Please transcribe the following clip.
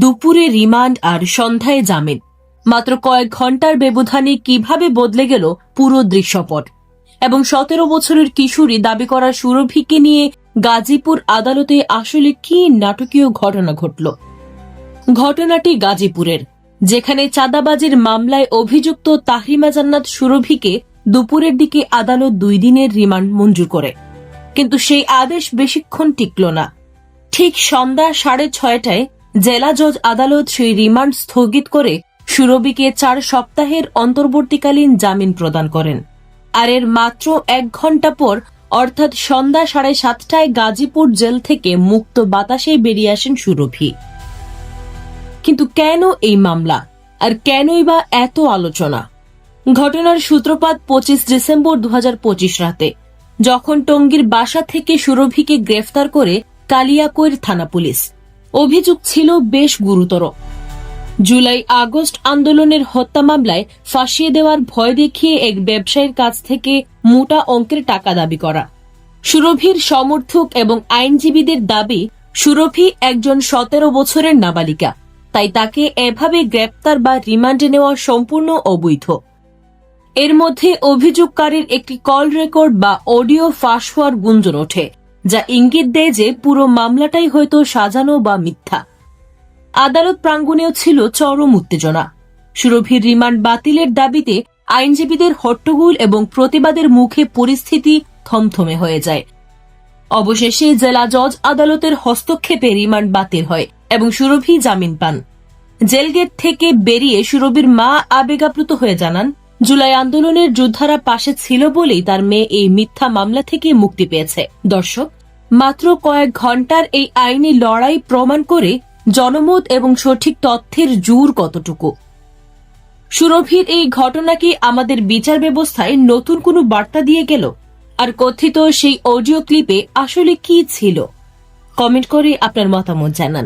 দুপুরে রিমান্ড আর সন্ধ্যায় জামিন। মাত্র কয়েক ঘন্টার ব্যবধানে কিভাবে বদলে গেল পুরো দৃশ্যপট। এবং 17 বছরের কিশোরী দাবি করা সুরভিকে নিয়ে গাজীপুর আদালতে আসলে কি নাটকীয় ঘটনা ঘটল। ঘটনাটি গাজীপুরের, যেখানে চাঁদাবাজির মামলায় অভিযুক্ত তাহরিমা জান্নাত সুরভিকে দুপুরের দিকে আদালত 2 দিনের রিমান্ড মঞ্জুর করে। কিন্তু সেই আদেশ বেশিক্ষণ টিকল না। ঠিক সন্ধ্যা 6:30টায় জেলা জজ আদালত সেই রিমান্ড স্থগিত করে সুরভিকে 4 সপ্তাহের অন্তর্বর্তীকালীন জামিন প্রদান করেন। আর এর মাত্র 1 ঘন্টা পর, অর্থাৎ সন্ধ্যা 7:30টায় গাজীপুর জেল থেকে মুক্ত বাতাসে বেরিয়ে আসেন সুরভি। কিন্তু কেন এই মামলা, আর কেনই বা এত আলোচনা? ঘটনার সূত্রপাত 25 ডিসেম্বর 2025 রাতে, যখন টঙ্গীর বাসা থেকে সুরভিকে গ্রেফতার করে কালিয়াকৈর থানা পুলিশ। অভিযোগ ছিল বেশ গুরুতর। জুলাই আগস্ট আন্দোলনের হত্যা মামলায় ফাঁসিয়ে দেওয়ার ভয় দেখিয়ে এক ব্যবসায়ীর কাছ থেকে মোটা অঙ্কের টাকা দাবি করা। সুরভির সমর্থক এবং আইনজীবীদের দাবি, সুরভি একজন 17 বছরের নাবালিকা, তাই তাকে এভাবে গ্রেপ্তার বা রিমান্ডে নেওয়া সম্পূর্ণ অবৈধ। এর মধ্যে অভিযোগকারীর একটি কল রেকর্ড বা অডিও ফাঁস হওয়ার গুঞ্জন ওঠে, যা ইঙ্গিত দেয় যে পুরো মামলাটাই হয়তো সাজানো বা মিথ্যা। আদালত প্রাঙ্গণেও ছিল চরম উত্তেজনা। সুরভির রিমান্ড বাতিলের দাবিতে আইনজীবীদের হট্টগোল এবং প্রতিবাদের মুখে পরিস্থিতি থমথমে হয়ে যায়। অবশেষে জেলা জজ আদালতের হস্তক্ষেপে রিমান্ড বাতিল হয় এবং সুরভি জামিন পান। জেলগেট থেকে বেরিয়ে সুরভির মা আবেগাপ্লুত হয়ে জানান, জুলাই আন্দোলনের যোদ্ধারা পাশে ছিল বলেই তার মেয়ে এই মিথ্যা মামলা থেকে মুক্তি পেয়েছে। দর্শক, মাত্র কয়েক ঘন্টার এই আইনি লড়াই প্রমাণ করে জনমত এবং সঠিক তথ্যের জোর কতটুকু। সুরভির এই ঘটনা কি আমাদের বিচার ব্যবস্থায় নতুন কোনো বার্তা দিয়ে গেল? আর কথিত সেই অডিও ক্লিপে আসলে কি ছিল? কমেন্ট করে আপনার মতামত জানান।